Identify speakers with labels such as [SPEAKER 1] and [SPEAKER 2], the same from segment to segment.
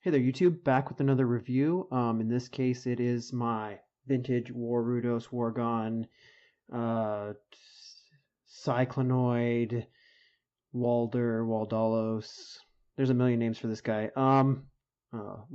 [SPEAKER 1] Hey there, YouTube, back with another review. In this case, it is my vintage Warudos, Wargon, Siclonoid, Walder, Waldalos. There's a million names for this guy. We'll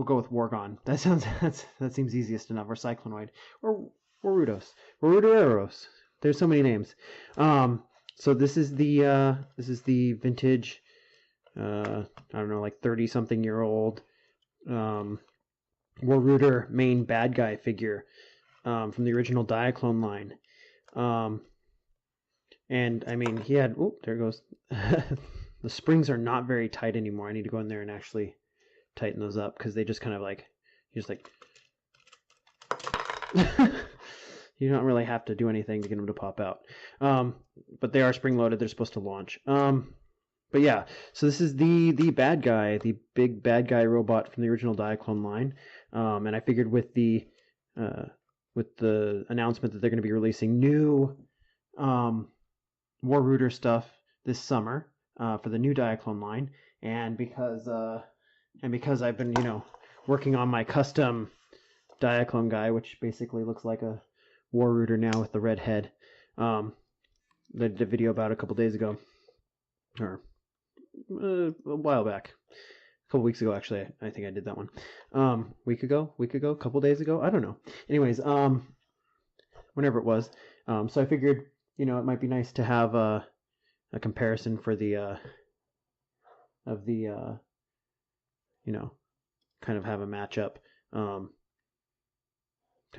[SPEAKER 1] go with Wargon. That seems easiest enough. Or Siclonoid, or Warudos, Warudaros. There's so many names. So this is the vintage. I don't know, like 30-something-year-old Waruder main bad guy figure from the original Diaclone line. And I mean, he had, oh, there it goes. The springs are not very tight anymore. I need to go in there and actually tighten those up because they just kind of like, you just like, you don't really have to do anything to get them to pop out. But they are spring loaded. They're supposed to launch. But yeah, so this is the bad guy, the big bad guy robot from the original Diaclone line, and I figured with the announcement that they're going to be releasing new Waruder stuff this summer for the new Diaclone line, and because I've been working on my custom Diaclone guy, which basically looks like a Waruder now with the red head, that I did a video about a couple days ago, or a while back, a couple weeks ago actually. I think I did that one. Week ago, a couple days ago, I don't know. Anyways, whenever it was. So I figured, it might be nice to have a comparison for the kind of have a matchup, kind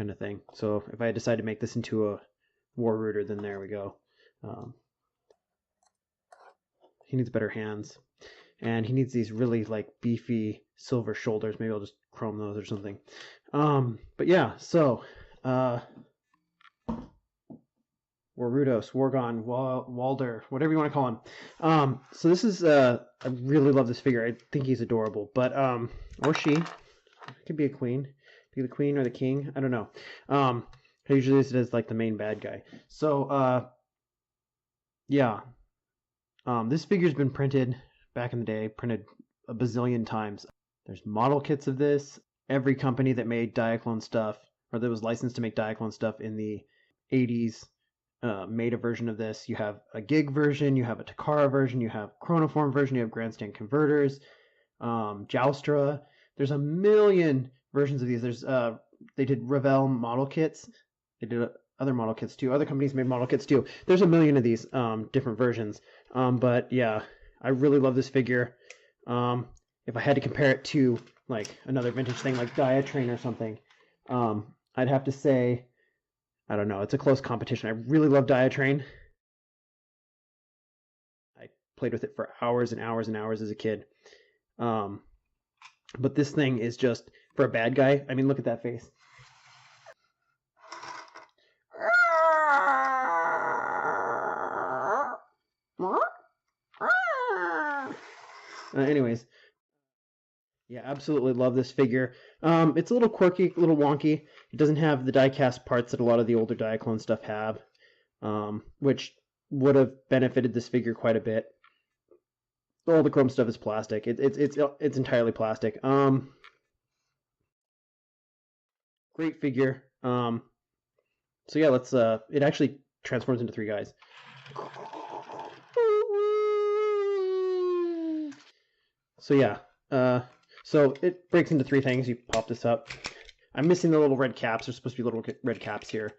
[SPEAKER 1] of thing. So if I decide to make this into a Waruder, then there we go. He needs better hands, and he needs these really like beefy silver shoulders. Maybe I'll just chrome those or something. But yeah, so Warudos, Wargon, Walder, whatever you want to call him. So this is I really love this figure. I think he's adorable, but or she, it could be a queen, be the queen or the king. I don't know. I usually use it as like the main bad guy. So yeah. This figure's been printed back in the day, printed a bazillion times. There's model kits of this. Every company that made Diaclone stuff, or that was licensed to make Diaclone stuff in the 80s, made a version of this. You have a gig version, you have a Takara version, you have chronoform version, you have grandstand converters, Joustra. There's a million versions of these. There's they did Revell model kits. They did other model kits too. Other companies made model kits too. There's a million of these different versions. But yeah, I really love this figure. If I had to compare it to like another vintage thing like Diaclone or something, I'd have to say, I don't know, it's a close competition. I really love Diaclone. I played with it for hours and hours and hours as a kid. But this thing is just, for a bad guy, I mean, look at that face. Anyways, yeah, absolutely love this figure. It's a little quirky, a little wonky. It doesn't have the die-cast parts that a lot of the older Diaclone stuff have, which would have benefited this figure quite a bit. All the chrome stuff is plastic. It's entirely plastic. Great figure. So yeah, let's. It actually transforms into three guys. So yeah, so it breaks into three things. You pop this up. I'm missing the little red caps. There's supposed to be little red caps here.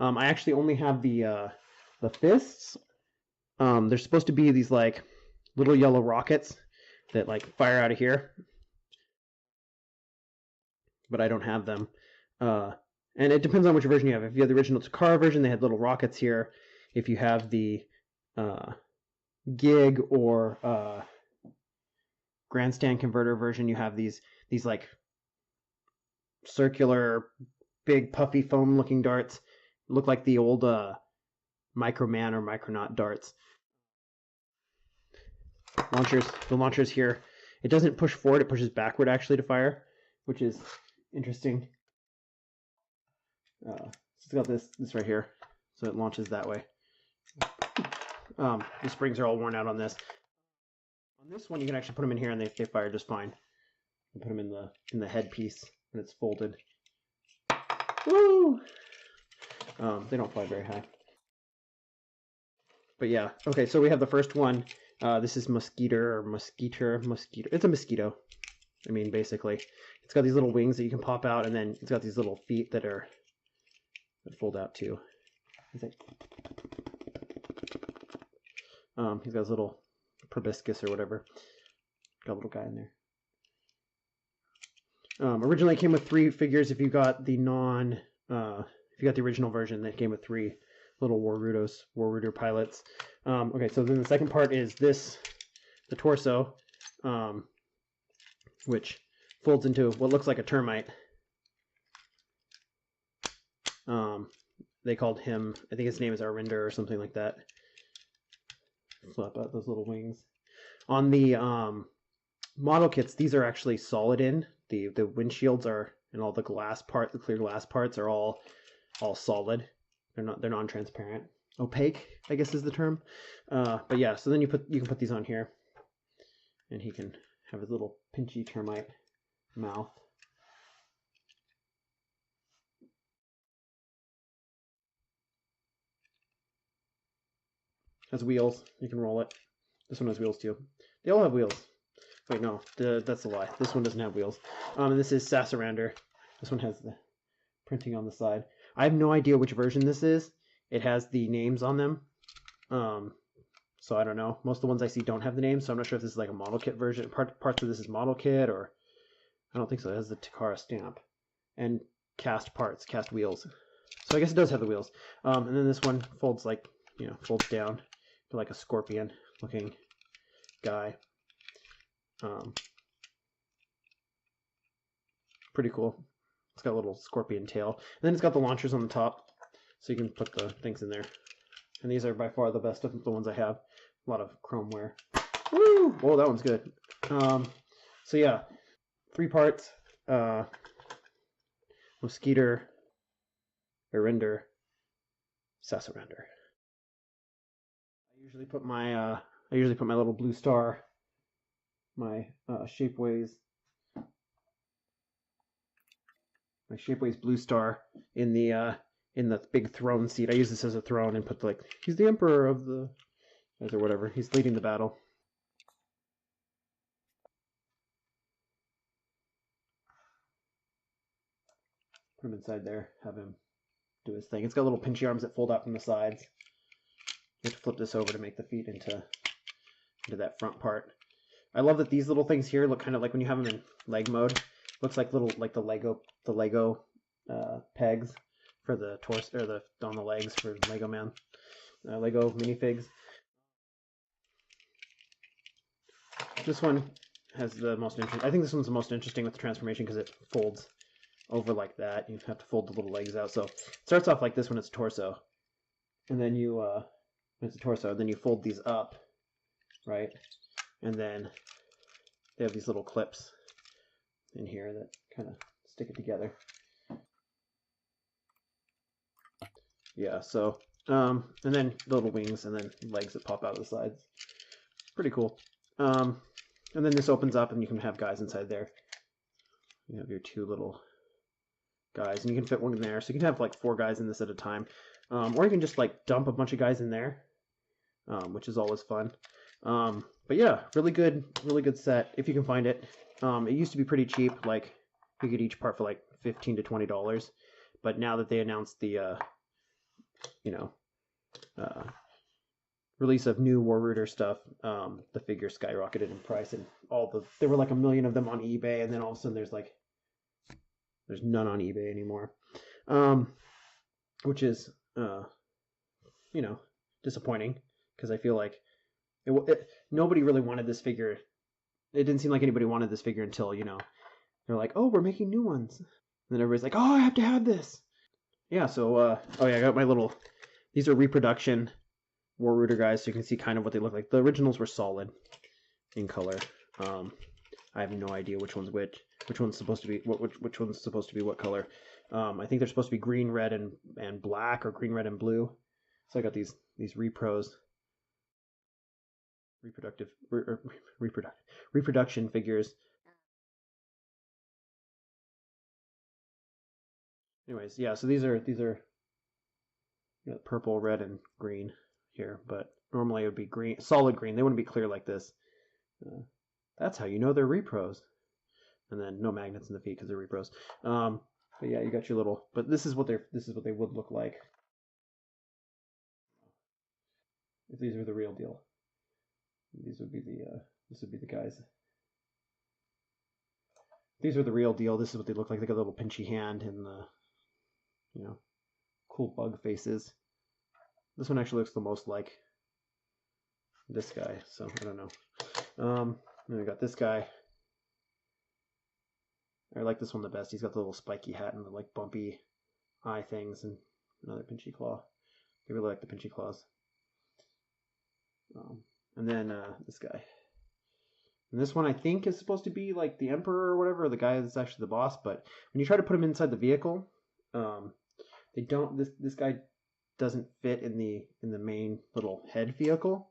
[SPEAKER 1] I actually only have the fists. There's supposed to be these like little yellow rockets that like fire out of here, but I don't have them. And it depends on which version you have. If you have the original Takara version, they had little rockets here. If you have the gig or grandstand converter version, you have these like circular, big, puffy, foam-looking darts. Look like the old Microman or Micronaut darts. The launchers here. It doesn't push forward; it pushes backward actually to fire, which is interesting. It's got this right here, so it launches that way. The springs are all worn out on this. On this one, you can actually put them in here and they fire just fine. I'll put them in the headpiece when it's folded. Woo! They don't fly very high. But yeah, okay, so we have the first one. This is mosquito. It's a mosquito. I mean, basically. It's got these little wings that you can pop out, and then it's got these little feet that fold out too. He's got his little proboscis or whatever. Got a little guy in there. Originally it came with 3 figures. If you got the original version, that came with 3 little Waruder pilots. Okay, so then the second part is the torso, which folds into what looks like a termite. They called him, I think his name is Arwinder or something like that. Flap out those little wings. On the model kits, these are actually solid in. The windshields are, and all the clear glass parts are all solid. They're non-transparent. Opaque, I guess is the term. But yeah, so then you can put these on here, and he can have his little pinchy termite mouth. Has wheels. You can roll it. This one has wheels too. They all have wheels. Wait, no, that's a lie. This one doesn't have wheels. And this is Sasarander. This one has the printing on the side. I have no idea which version this is. It has the names on them. So I don't know. Most of the ones I see don't have the names, so I'm not sure if this is like a model kit version. Parts of this is model kit, or I don't think so. It has the Takara stamp and cast parts, cast wheels. So I guess it does have the wheels. And then this one folds folds down to like a scorpion looking guy. Pretty cool. It's got a little scorpion tail. And then it's got the launchers on the top, so you can put the things in there. And these are by far the best of the ones I have. A lot of chrome wear. Woo! Whoa, that one's good. So yeah, 3 parts. Mosquito, Arinder, Sasarander. I usually put my little Bluestar, my Shapeways Bluestar in the big throne seat. I use this as a throne and put he's the emperor of the or whatever. He's leading the battle. Put him inside there. Have him do his thing. It's got little pinchy arms that fold out from the sides. You have to flip this over to make the feet into that front part. I love that these little things here look kind of like when you have them in leg mode. Looks like little the Lego pegs for the torso or on the legs for Lego Man, Lego minifigs. This one has the most interesting. I think this one's the most interesting with the transformation because it folds over like that. You have to fold the little legs out. So it starts off like this when it's a torso, and then when it's a torso, then you fold these up, right? And then they have these little clips in here that kind of stick it together. Yeah, so and then the little wings and then legs that pop out of the sides. Pretty cool. And then this opens up and you can have guys inside there. You have your 2 little guys, and you can fit one in there, so you can have like 4 guys in this at a time. Or you can just like dump a bunch of guys in there, which is always fun. But yeah, really good set if you can find it. It used to be pretty cheap, like you get each part for like $15 to $20. But now that they announced the release of new Waruder stuff, the figure skyrocketed in price, and there were like 1 million of them on eBay, and then all of a sudden there's none on eBay anymore, which is disappointing because I feel like nobody really wanted this figure. It didn't seem like anybody wanted this figure until they're like, oh, we're making new ones, and then everybody's like, oh, I have to have this. Yeah, so I got my little. These are reproduction Waruder guys, so you can see kind of what they look like. The originals were solid in color. I have no idea which one's which one's supposed to be which one's supposed to be what color. I think they're supposed to be green, red, and black, or green, red, and blue. So I got these repros, reproduction figures. anyways, yeah. So these are purple, red, and green here, but normally it would be green, solid green. They wouldn't be clear like this. That's how you know they're repros. And then no magnets in the feet because they're repros. But yeah, you got your little. But this is what they would look like if these were the real deal. These would be this would be the guys. If these were the real deal. This is what they look like. They got a little pinchy hand and the cool bug faces. This one actually looks the most like this guy, so I don't know. Then we got this guy. I like this one the best. He's got the little spiky hat and the like bumpy eye things and another pinchy claw. I really like the pinchy claws. And then this guy. And this one I think is supposed to be like the Emperor or whatever, or the guy that's actually the boss. But when you try to put him inside the vehicle, they don't. This guy doesn't fit in the main little head vehicle.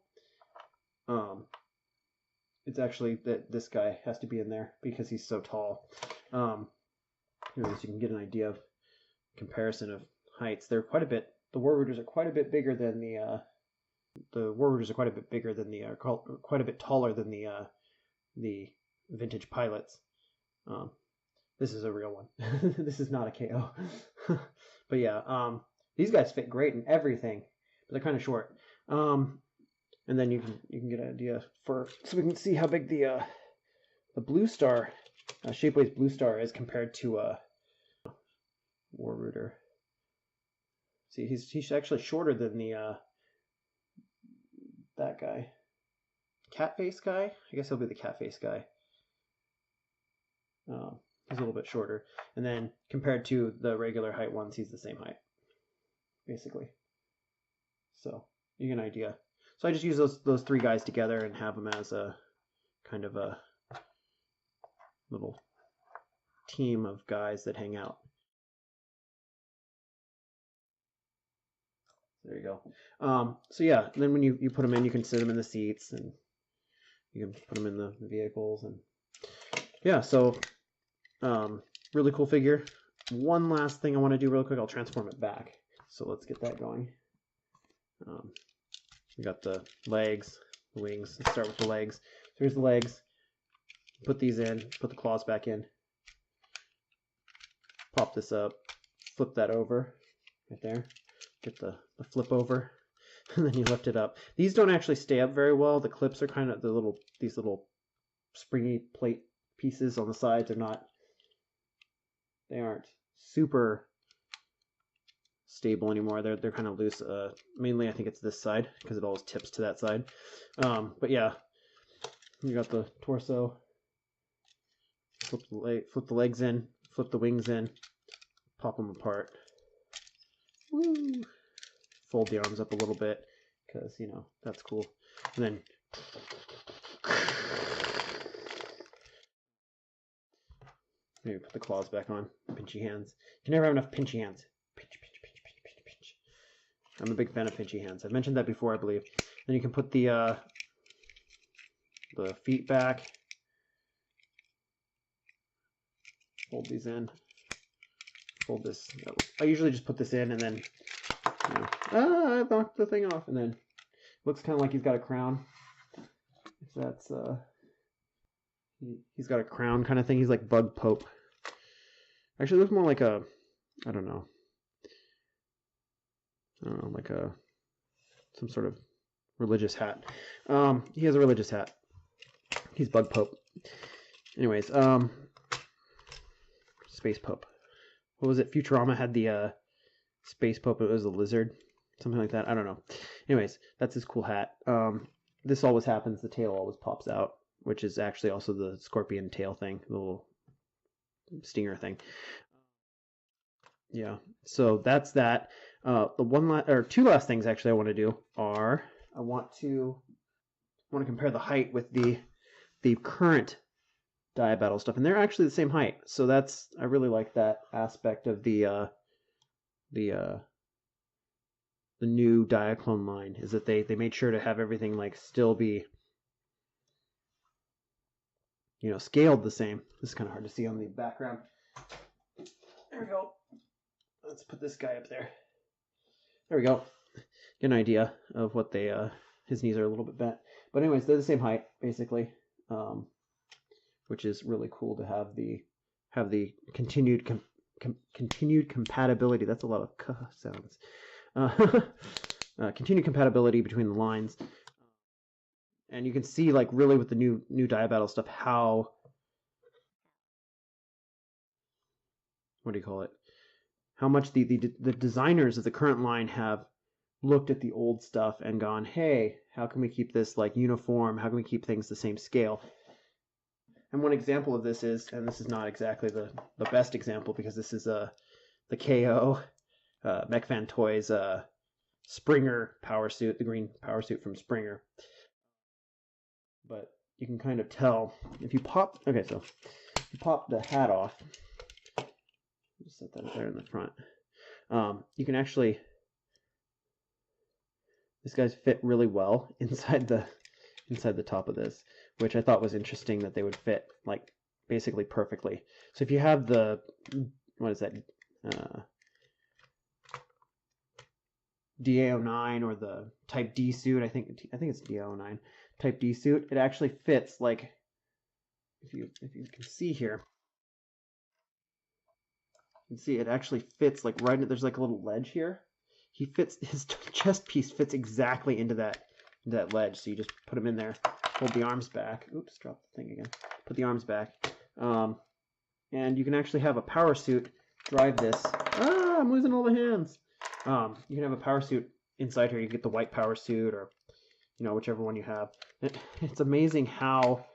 [SPEAKER 1] It's actually that this guy has to be in there because he's so tall. Anyways, you can get an idea of comparison of heights. They're quite a bit. The Waruders are quite a bit bigger than the Waruders are quite a bit bigger than quite a bit taller than the vintage pilots. This is a real one. This is not a KO. But yeah, these guys fit great in everything, but they're kind of short. And then you can get an idea so we can see how big the Bluestar, Shapeways Bluestar is compared to Waruder. See, he's actually shorter than that guy. Cat face guy? I guess he'll be the cat face guy. He's a little bit shorter. And then compared to the regular height ones, he's the same height, basically. So you get an idea. So I just use those three guys together and have them as a kind of a little team of guys that hang out. There you go. So yeah, then when you put them in, you can sit them in the seats and you can put them in the vehicles. And yeah, so really cool figure. One last thing I want to do real quick, I'll transform it back. So let's get that going. We got the legs, the wings. Let's start with the legs. So here's the legs. Put these in, put the claws back in. Pop this up, flip that over right there. Get the flip over, and then you lift it up. These don't actually stay up very well. The clips are kind of these little springy plate pieces on the sides they aren't super stable anymore. They're kind of loose. Mainly I think it's this side because it always tips to that side. But yeah, you got the torso. Flip the legs in, flip the wings in, pop them apart. Woo! Fold the arms up a little bit because that's cool. And then maybe put the claws back on. Pinchy hands. You can never have enough pinchy hands. Pinch, pinch, pinch, pinch, pinch, pinch. I'm a big fan of pinchy hands. I've mentioned that before, I believe. Then you can put the feet back. Fold these in. Fold this. I usually just put this in and then I knocked the thing off, and then looks kind of like he's got a crown. If that's he's got a crown kind of thing. He's like Bug Pope. Actually, looks more like a I don't know, like some sort of religious hat. He has a religious hat. He's Bug Pope. Anyways, Space Pope. What was it? Futurama had the Space Pope. It was a lizard, something like that. I don't know. Anyways, that's his cool hat. This always happens. The tail always pops out, which is actually also the scorpion tail thing, the little stinger thing. Yeah. So that's that. The two last things actually I want to do are I want to compare the height with the current Diabattle stuff, and they're actually the same height. So I really like that aspect of the new Diaclone line, is that they made sure to have everything like still be scaled the same. This is kind of hard to see on the background. There we go. let's put this guy up there. There we go. Get an idea of what they his knees are a little bit bent. But anyways, they're the same height basically, which is really cool to have the continued continued compatibility. That's a lot of k sounds. Continued compatibility between the lines, and you can see like really with the new Diabattle stuff how, what do you call it? How much the designers of the current line have looked at the old stuff and gone, hey, how can we keep this like uniform? How can we keep things the same scale? And one example of this is, and this is not exactly the best example because this is the KO MechFan Toys Springer power suit, the green power suit from Springer. But you can kind of tell if you pop. Okay, so you pop the hat off. Just set that there in the front. You can actually, these guys fit really well inside the top of this, which I thought was interesting that they would fit like basically perfectly. So if you have the, what is that, DA09 or the Type D suit, I think it's DA09 Type D suit, it actually fits like, if you can see here, you can see it actually fits like right in, there's like a little ledge here. He fits, his chest piece fits exactly into that ledge. So you just put him in there, hold the arms back. Oops, drop the thing again. Put the arms back. And you can actually have a power suit drive this. Ah, I'm losing all the hands. You can have a power suit inside here. You get the white power suit or, you know, whichever one you have. It's amazing how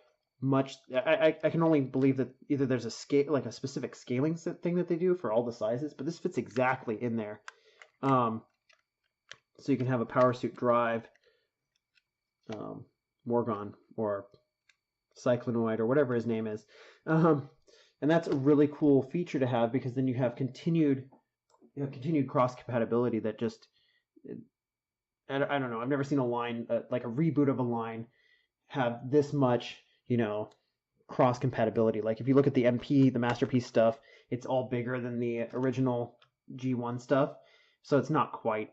[SPEAKER 1] much, I can only believe that either there's a scale, like a specific scaling thing that they do for all the sizes, but this fits exactly in there. So you can have a power suit drive Wargon or Siclonoid or whatever his name is. And that's a really cool feature to have because then you have continued cross compatibility that just, I don't know, I've never seen a line, like a reboot of a line have this much, you know, cross compatibility. Like if you look at the MP, the Masterpiece stuff, it's all bigger than the original G1 stuff. So it's not quite,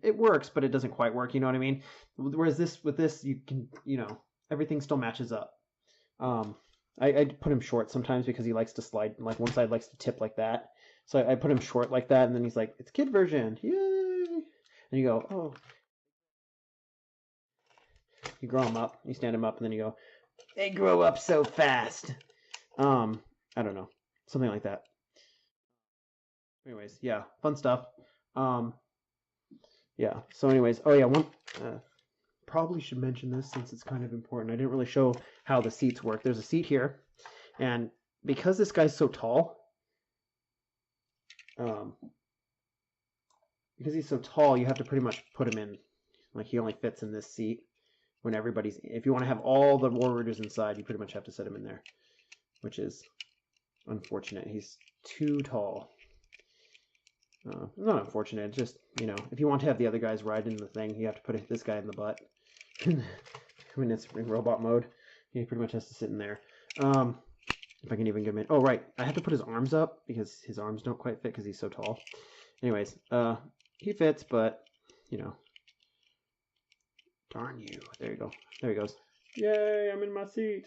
[SPEAKER 1] it works, but it doesn't quite work, you know what I mean? Whereas with this, you can, you know, everything still matches up. I put him short sometimes because he likes to slide, like one side likes to tip like that. So I put him short like that, and then he's like, it's kid version, yay! And you go, oh. You grow him up, you stand him up, and then you go, they grow up so fast. I don't know, something like that. Anyways, yeah, fun stuff. Yeah, so anyways, oh yeah, probably should mention this since it's kind of important. I didn't really show how the seats work. There's a seat here, and because this guy's so tall, because he's so tall, you have to pretty much put him in, like he only fits in this seat when everybody's, if you want to have all the Waruders inside, you pretty much have to set him in there, which is unfortunate. He's too tall. Not unfortunate, it's just, you know, if you want to have the other guys ride in the thing, you have to put this guy in the butt. When it's in robot mode, he pretty much has to sit in there. If I can even get him in. Oh, right, I have to put his arms up because his arms don't quite fit because he's so tall. Anyways, he fits, but, you know. Darn you. There you go. There he goes. Yay, I'm in my seat.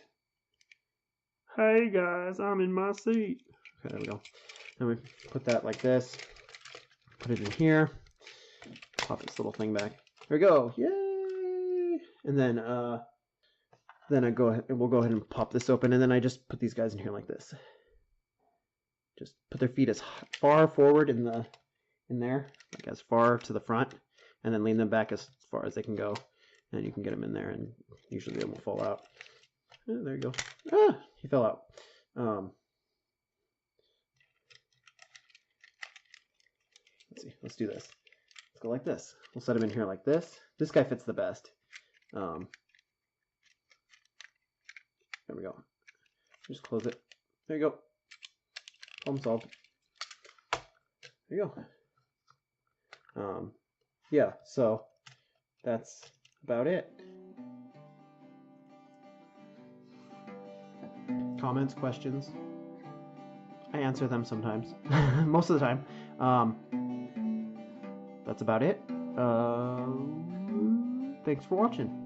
[SPEAKER 1] Hey, guys, I'm in my seat. Okay, there we go. And we put that like this. Put it in here. Pop this little thing back. There we go. Yay! And then I go ahead and we'll go ahead and pop this open, and then I just put these guys in here like this. Just put their feet as far forward in there, like as far to the front, and then lean them back as far as they can go, and you can get them in there, and usually they won't fall out. Oh, there you go. Ah, he fell out. Let's see. Let's do this. Let's go like this. We'll set him in here like this. This guy fits the best. There we go. Just close it. There you go. Problem solved. There you go. Yeah, so that's about it. Comments, questions? I answer them sometimes. Most of the time. That's about it. Thanks for watching.